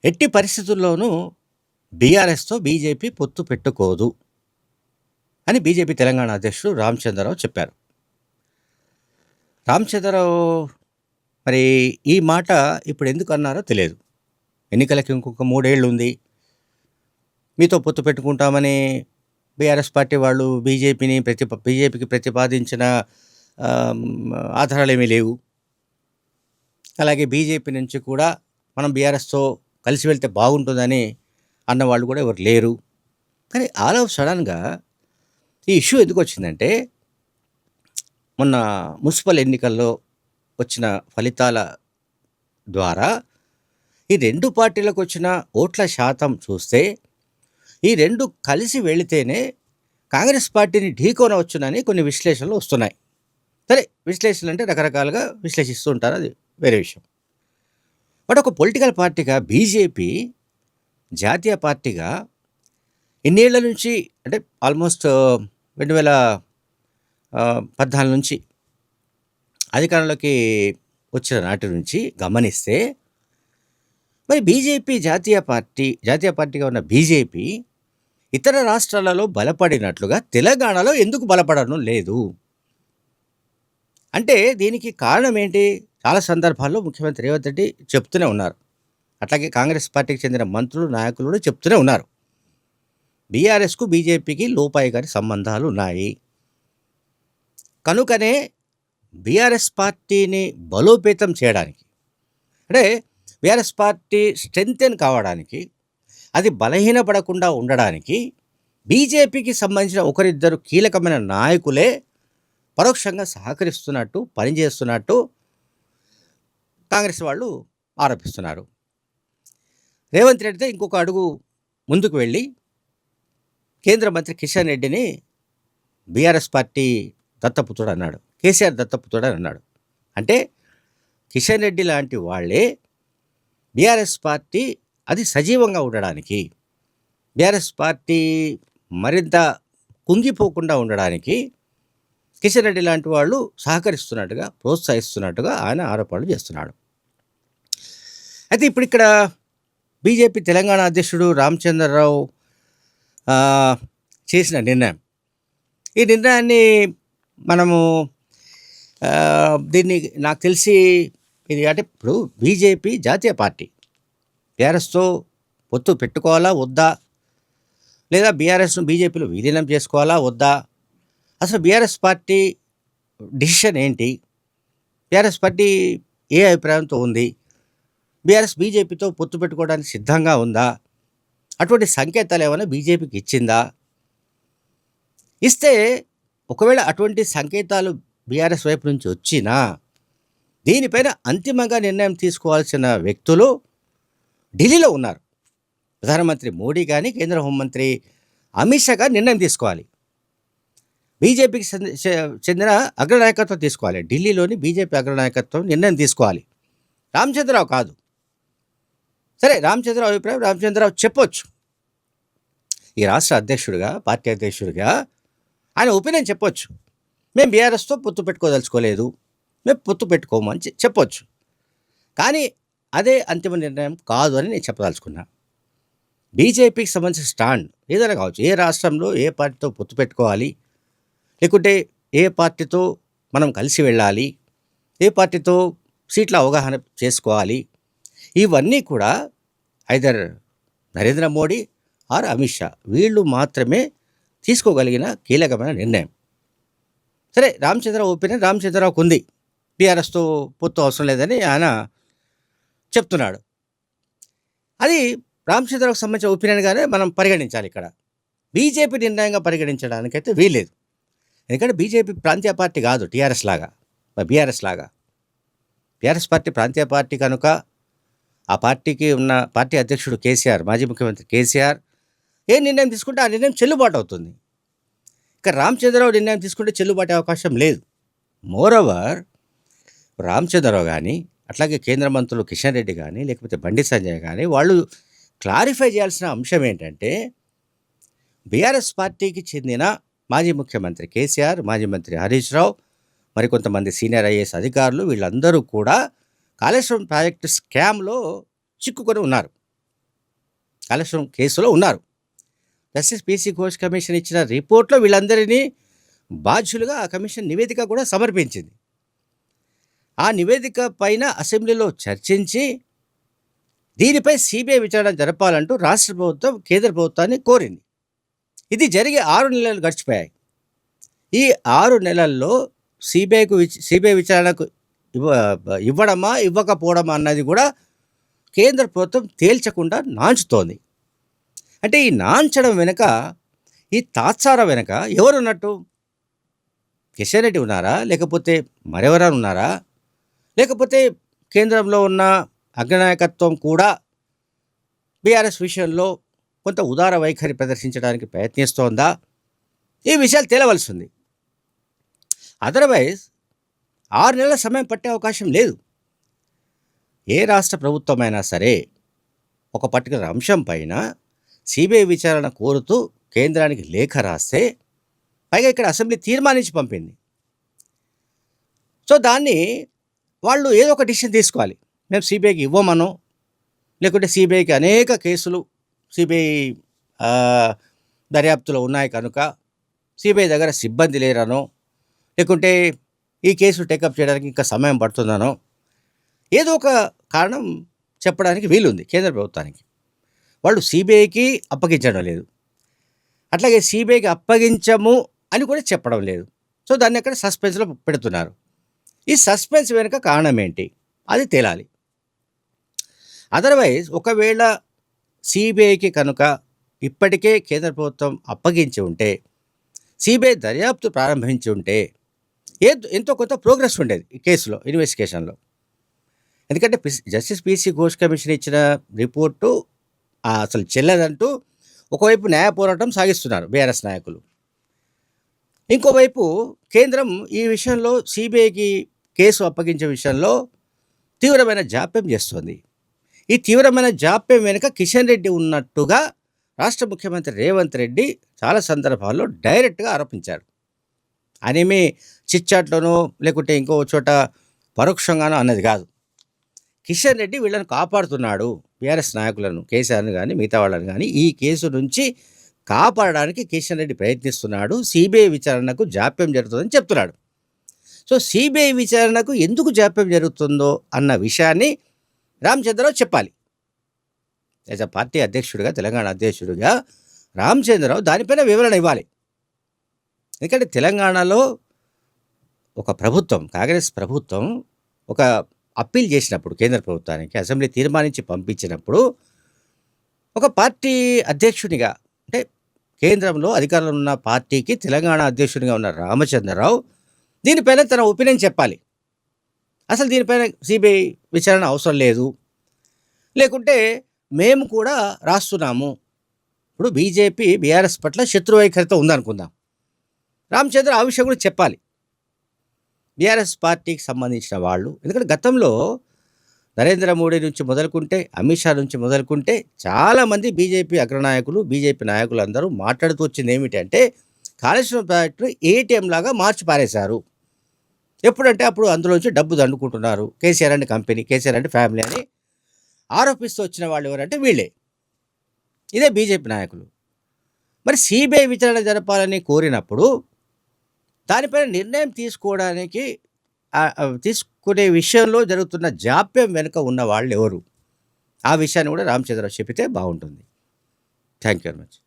ఎట్టి పరిస్థితుల్లోనూ బీఆర్ఎస్‌తో బీజేపీ పొత్తు పెట్టుకోదు అని బీజేపీ తెలంగాణ అధ్యక్షుడు రామచంద్రరావు చెప్పారు. రామచంద్రరావు మరి ఈ మాట ఇప్పుడెందుకు అన్నారో తెలియదు. ఎన్నికలకి ఇంకొక 3 ఏళ్ళు ఉంది. మీతో పొత్తు పెట్టుకుంటామని బీఆర్ఎస్ పార్టీ వాళ్ళు బీజేపీకి ప్రతిపాదించిన ఆహ్, ఆధారాలేమీ లేవు. అలాగే బీజేపీ నుంచి కూడా మనం బీఆర్ఎస్‌తో కలిసి వెళ్తే బాగుంటుందని అన్నవాళ్ళు కూడా ఎవరు లేరు. కానీ ఆల్ ఆఫ్ సడెన్‌గా ఈ ఇష్యూ ఎందుకొచ్చిందంటే, మొన్న మున్సిపల్ ఎన్నికల్లో వచ్చిన ఫలితాల ద్వారా ఈ 2 పార్టీలకొచ్చిన ఓట్ల శాతం చూస్తే, ఈ 2 కలిసి వెళితేనే కాంగ్రెస్ పార్టీని ఢీకొనవచ్చునని కొన్ని విశ్లేషణలు వస్తున్నాయి. సరే, విశ్లేషణలు అంటే రకరకాలుగా విశ్లేషిస్తూ ఉంటారు, అది వేరే విషయం. బట్ ఒక పొలిటికల్ పార్టీగా బీజేపీ జాతీయ పార్టీగా ఇన్నేళ్ల నుంచి, అంటే ఆల్మోస్ట్ 2014 నుంచి అధికారంలోకి వచ్చిన నాటి నుంచి గమనిస్తే, మరి బీజేపీ జాతీయ పార్టీగా ఉన్న బీజేపీ ఇతర రాష్ట్రాలలో బలపడినట్లుగా తెలంగాణలో ఎందుకు బలపడడం లేదు? అంటే దీనికి కారణం ఏంటి? చాలా సందర్భాల్లో ముఖ్యమంత్రి రేవంత్ రెడ్డి చెప్తూనే ఉన్నారు. అట్లాగే కాంగ్రెస్ పార్టీకి చెందిన మంత్రులు, నాయకులు కూడా చెప్తూనే ఉన్నారు. బీఆర్ఎస్‌కు బీజేపీకి లోపాయికారి సంబంధాలు ఉన్నాయి. కనుకనే బీఆర్ఎస్ పార్టీని బలోపేతం చేయడానికి, అంటే బీఆర్ఎస్ పార్టీ స్ట్రెంథెన్ కావడానికి, అది బలహీనపడకుండా ఉండడానికి బీజేపీకి సంబంధించిన ఒకరిద్దరు కీలకమైన నాయకులే పరోక్షంగా సహకరిస్తున్నట్టు, పనిచేస్తున్నట్టు కాంగ్రెస్ వాళ్ళు ఆరోపిస్తున్నారు. రేవంత్ రెడ్డితో ఇంకొక అడుగు ముందుకు వెళ్ళి కేంద్ర మంత్రి కిషన్ రెడ్డిని బీఆర్ఎస్ పార్టీ దత్తపుత్రుడు అన్నాడు, కేసీఆర్ దత్తపుత్రుడు అని అన్నాడు. అంటే కిషన్ రెడ్డి లాంటి వాళ్ళే బీఆర్ఎస్ పార్టీ అది సజీవంగా ఉండడానికి, బీఆర్ఎస్ పార్టీ మరింత కుంగిపోకుండా ఉండడానికి కిషన్ రెడ్డి లాంటి వాళ్ళు సహకరిస్తున్నట్టుగా, ప్రోత్సహిస్తున్నట్టుగా ఆయన ఆరోపణలు చేస్తున్నాడు. అయితే ఇప్పుడు ఇక్కడ బీజేపీ తెలంగాణ అధ్యక్షుడు రామచంద్రరావు చేసిన నిర్ణయం, ఈ నిర్ణయాన్ని మనము దీన్ని నాకు తెలిసి ఇది, అంటే ఇప్పుడు బీజేపీ జాతీయ పార్టీ బీఆర్ఎస్తో పొత్తు పెట్టుకోవాలా వద్దా, లేదా బీఆర్ఎస్ను బీజేపీలో విలీనం చేసుకోవాలా వద్దా, అసలు బీఆర్ఎస్ పార్టీ డిసిషన్ ఏంటి, బీఆర్ఎస్ పార్టీ ఏ అభిప్రాయంతో ఉంది, బీఆర్ఎస్ బీజేపీతో పొత్తు పెట్టుకోవడానికి సిద్ధంగా ఉందా, అటువంటి సంకేతాలు ఏమైనా బీజేపీకి ఇచ్చిందా, ఇస్తే ఒకవేళ అటువంటి సంకేతాలు బీఆర్ఎస్ వైపు నుంచి వచ్చినా దీనిపైన అంతిమంగా నిర్ణయం తీసుకోవాల్సిన వ్యక్తులు ఢిల్లీలో ఉన్నారు. ప్రధానమంత్రి మోడీ కానీ, కేంద్ర హోంమంత్రి అమిత్ షా కానీ నిర్ణయం తీసుకోవాలి. బీజేపీకి చెందిన అగ్రనాయకత్వం తీసుకోవాలి. ఢిల్లీలోని బీజేపీ అగ్రనాయకత్వం నిర్ణయం తీసుకోవాలి, రామచంద్రరావు కాదు. సరే, రామచంద్రరావు అభిప్రాయం రామచంద్రరావు చెప్పొచ్చు. ఈ రాష్ట్ర అధ్యక్షుడిగా, పార్టీ అధ్యక్షుడిగా ఆయన ఒపీనియన్ చెప్పొచ్చు. మేము బీఆర్ఎస్తో పొత్తు పెట్టుకోదలుచుకోలేదు, మేము పొత్తు పెట్టుకోమని చెప్పొచ్చు. కానీ అదే అంతిమ నిర్ణయం కాదు అని నేను చెప్పదలుచుకున్నా. బీజేపీకి సంబంధించిన స్టాండ్ ఏదైనా కావచ్చు, ఏ రాష్ట్రంలో ఏ పార్టీతో పొత్తు పెట్టుకోవాలి, లేకుంటే ఏ పార్టీతో మనం కలిసి వెళ్ళాలి, ఏ పార్టీతో సీట్ల అవగాహన చేసుకోవాలి, ఇవన్నీ కూడా ఐదర్ నరేంద్ర మోడీ ఆర్ అమిత్ షా వీళ్ళు మాత్రమే తీసుకోగలిగిన కీలకమైన నిర్ణయం. సరే, రామచంద్రరావు ఒపీనియన్ రామచంద్రరావుకు ఉంది, బీఆర్ఎస్తో పొత్తు అవసరం లేదని ఆయన చెప్తున్నాడు. అది రామచంద్రరావుకు సంబంధించిన ఒపీనియన్గానే మనం పరిగణించాలి. ఇక్కడ బీజేపీ నిర్ణయంగా పరిగణించడానికైతే వీల్లేదు. ఎందుకంటే బీజేపీ ప్రాంతీయ పార్టీ కాదు, టీఆర్ఎస్ లాగా, బీఆర్ఎస్ లాగా. బీఆర్ఎస్ పార్టీ ప్రాంతీయ పార్టీ కనుక ఆ పార్టీకి ఉన్న పార్టీ అధ్యక్షుడు కేసీఆర్, మాజీ ముఖ్యమంత్రి కేసీఆర్ ఏ నిర్ణయం తీసుకుంటే ఆ నిర్ణయం చెల్లుబాటు అవుతుంది. ఇక రామచంద్రరావు నిర్ణయం తీసుకుంటే చెల్లుబాటు అవకాశం లేదు. మోరోవర్ రామచంద్రరావు కానీ, అట్లాగే కేంద్ర మంత్రులు కిషన్ రెడ్డి కానీ, లేకపోతే బండి సంజయ్ కానీ వాళ్ళు క్లారిఫై చేయాల్సిన అంశం ఏంటంటే, బీఆర్ఎస్ పార్టీకి చెందిన మాజీ ముఖ్యమంత్రి కేసీఆర్, మాజీ మంత్రి హరీష్ రావు, మరికొంతమంది సీనియర్ ఐఏఎస్ అధికారులు వీళ్ళందరూ కూడా కాళేశ్వరం ప్రాజెక్టు స్కామ్లో చిక్కుకొని ఉన్నారు. కాళేశ్వరం కేసులో ఉన్నారు. జస్టిస్ పీసీ ఘోష్ కమిషన్ ఇచ్చిన రిపోర్ట్‌లో వీళ్ళందరినీ బాధ్యులుగా ఆ కమిషన్ నివేదిక కూడా సమర్పించింది. ఆ నివేదిక పైన అసెంబ్లీలో చర్చించి దీనిపై సీబీఐ విచారణ జరపాలంటూ రాష్ట్ర ప్రభుత్వం కేంద్ర ప్రభుత్వాన్ని కోరింది. ఇది జరిగి 6 నెలలు గడిచిపోయాయి. ఈ 6 నెలల్లో సీబీఐ విచారణకు ఇవ్వడమా, ఇవ్వకపోవడమా అన్నది కూడా కేంద్ర ప్రభుత్వం తేల్చకుండా నాంచుతోంది. అంటే ఈ నాంచడం వెనుక, ఈ తాత్సారం వెనుక ఎవరున్నట్టు? కిషన్ రెడ్డి ఉన్నారా? లేకపోతే మరెవరైనా ఉన్నారా? లేకపోతే కేంద్రంలో ఉన్న అగ్రనాయకత్వం కూడా బీఆర్ఎస్ విషయంలో కొంత ఉదార వైఖరి ప్రదర్శించడానికి ప్రయత్నిస్తోందా? ఈ విషయాలు తేలవలసి ఉంది. అదర్వైజ్ 6 నెలల సమయం పట్టే అవకాశం లేదు. ఏ రాష్ట్ర ప్రభుత్వమైనా సరే ఒక పర్టికులర్ అంశం పైన సీబీఐ విచారణ కోరుతూ కేంద్రానికి లేఖ రాస్తే, పైగా ఇక్కడ అసెంబ్లీ తీర్మానించి పంపింది. సో దాన్ని వాళ్ళు ఏదో ఒక డిసిషన్ తీసుకోవాలి. మేము సీబీఐకి ఇవ్వమనో, లేకుంటే సీబీఐకి అనేక కేసులు సీబీఐ దర్యాప్తులో ఉన్నాయి కనుక సీబీఐ దగ్గర సిబ్బంది లేరనో, లేకుంటే ఈ కేసు టేకప్ చేయడానికి ఇంకా సమయం పడుతుందనో ఏదో ఒక కారణం చెప్పడానికి వీలుంది కేంద్ర ప్రభుత్వానికి. వాళ్ళు సీబీఐకి అప్పగించడం లేదు, అట్లాగే సీబీఐకి అప్పగించము అని కూడా చెప్పడం లేదు. సో దాన్ని అక్కడ సస్పెన్స్లో పెడుతున్నారు. ఈ సస్పెన్స్ వెనుక కారణం ఏంటి అది తేలాలి. అదర్వైజ్ ఒకవేళ సీబీఐకి కనుక ఇప్పటికే కేంద్ర ప్రభుత్వం అప్పగించి ఉంటే, సీబీఐ దర్యాప్తు ప్రారంభించి ఉంటే ఎంతో కొంత ప్రోగ్రెస్ ఉండేది ఈ కేసులో, ఇన్వెస్టిగేషన్లో. ఎందుకంటే జస్టిస్ పీసీ ఘోష్ కమిషన్ ఇచ్చిన రిపోర్టు అసలు చెల్లదంటూ ఒకవైపు న్యాయ పోరాటం సాగిస్తున్నారు బీఆర్ఎస్ నాయకులు. ఇంకోవైపు కేంద్రం ఈ విషయంలో సీబీఐకి కేసు అప్పగించే విషయంలో తీవ్రమైన జాప్యం చేస్తోంది. ఈ తీవ్రమైన జాప్యం వెనుక కిషన్ రెడ్డి ఉన్నట్టుగా రాష్ట్ర ముఖ్యమంత్రి రేవంత్ రెడ్డి చాలా సందర్భాల్లో డైరెక్ట్గా ఆరోపించారు. అనేమి చిట్చాట్లోనో లేకుంటే ఇంకో చోట పరోక్షంగానో అన్నది కాదు. కిషన్ రెడ్డి వీళ్ళని కాపాడుతున్నాడు, బీఆర్ఎస్ నాయకులను, కేసీఆర్ని కానీ మిగతా వాళ్ళని కానీ ఈ కేసు నుంచి కాపాడడానికి కిషన్ రెడ్డి ప్రయత్నిస్తున్నాడు. సీబీఐ విచారణకు జాప్యం జరుగుతుందని చెప్తున్నాడు. సో సీబీఐ విచారణకు ఎందుకు జాప్యం జరుగుతుందో అన్న విషయాన్ని రామచంద్రరావు చెప్పాలి. యాజ్ అ పార్టీ అధ్యక్షుడిగా, తెలంగాణ అధ్యక్షుడిగా రామచంద్రరావు దానిపైన వివరణ ఇవ్వాలి. ఎందుకంటే తెలంగాణలో ఒక ప్రభుత్వం, కాంగ్రెస్ ప్రభుత్వం ఒక అప్పీల్ చేసినప్పుడు కేంద్ర ప్రభుత్వానికి, అసెంబ్లీ తీర్మానించి పంపించినప్పుడు ఒక పార్టీ అధ్యక్షునిగా, అంటే కేంద్రంలో అధికారంలో ఉన్న పార్టీకి తెలంగాణ అధ్యక్షునిగా ఉన్న రామచంద్రరావు దీనిపైన తన ఒపీనియన్ చెప్పాలి. అసలు దీనిపైన సిబిఐ విచారణ అవసరం లేదు, లేకుంటే మేము కూడా రాస్తున్నాము. ఇప్పుడు బీజేపీ బీఆర్ఎస్ పట్ల శత్రువైఖరితో ఉందనుకుందాం, రామచంద్ర ఆ విషయం కూడా చెప్పాలి. బీఆర్ఎస్ పార్టీకి సంబంధించిన వాళ్ళు, ఎందుకంటే గతంలో నరేంద్ర మోడీ నుంచి మొదలుకుంటే, అమిత్ షా నుంచి మొదలుకుంటే చాలామంది బీజేపీ అగ్రనాయకులు, బీజేపీ నాయకులు అందరూ మాట్లాడుతూ వచ్చింది ఏమిటంటే కాళేశ్వరం ప్రాజెక్టును ఏటీఎం లాగా మార్చి పారేశారు. ఎప్పుడంటే అప్పుడు అందులోంచి డబ్బు దండుకుంటున్నారు. కేసీఆర్ అంటే కంపెనీ, కేసీఆర్ అంటే ఫ్యామిలీ అని ఆరోపిస్తూ వచ్చిన వాళ్ళు ఎవరంటే వీళ్ళే, ఇదే బీజేపీ నాయకులు. మరి సిబిఐ విచారణ జరపాలని కోరినప్పుడు దానిపైన నిర్ణయం తీసుకోవడానికి తీసుకునే విషయంలో జరుగుతున్న జాప్యం వెనుక ఉన్న వాళ్ళు ఎవరు, ఆ విషయాన్ని కూడా రామచంద్రరావు చెప్పితే బాగుంటుంది. Thank you very much.